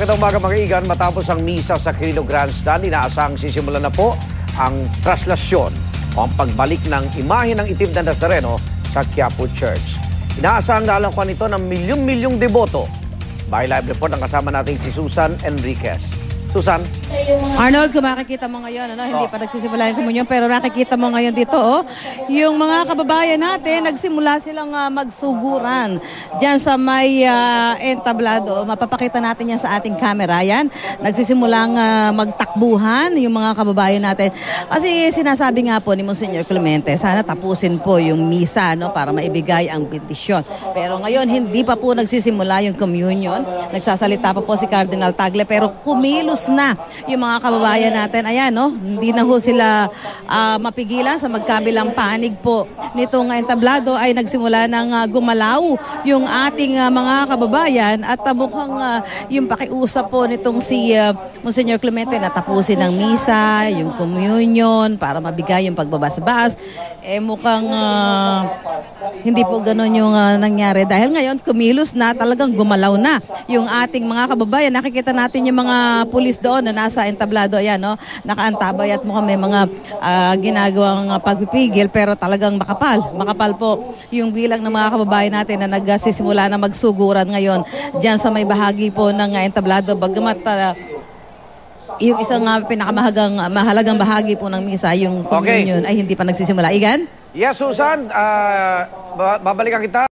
Magandang umaga mga igan. Matapos ang misa sa Quirino Grandstand, inaasahang sisimulan na po ang traslasyon o ang pagbalik ng imahe ng itim na Nazareno sa Quiapo Church. Inaasahang lalangkuan nito ng milyong-milyong deboto. By live report ang kasama natin si Susan Enriquez. Susan? Arnold, kung makikita mo ngayon, hindi pa nagsisimula yung komunyon, pero nakikita mo ngayon dito, yung mga kababayan natin, nagsimula silang magsuguran dyan sa may entablado. Mapapakita natin yan sa ating camera. Yan, nagsisimulang magtakbuhan yung mga kababayan natin. Kasi sinasabi nga po ni Monsignor Clemente, sana tapusin po yung misa para maibigay ang bendisyon. Pero ngayon, hindi pa po nagsisimula yung communion. Nagsasalita pa po si Cardinal Tagle, pero kumilos na yung mga kababayan natin. Ayan, hindi na ho sila mapigilan sa magkabilang panig po nitong entablado ay nagsimula ng gumalaw yung ating mga kababayan at mukhang yung pakiusap po nitong si Monsignor Clemente na tapusin ng misa, yung communion para mabigay yung pagbabasbas. Mukhang hindi po ganun yung nangyari dahil ngayon kumilos na, talagang gumalaw na yung ating mga kababayan. Nakikita natin yung mga pulis doon na nasa entablado, ayan, nakaantabay at mukhang may mga ginagawang pagpipigil, pero talagang makapal po yung bilang ng mga kababayan natin na nagsisimula na magsuguran ngayon dyan sa may bahagi po ng entablado. Bagamat yung isang mahalagang bahagi po ng misa, yung communion, ay hindi pa nagsisimula. Igan? Yes, Susan. Babalikan kita.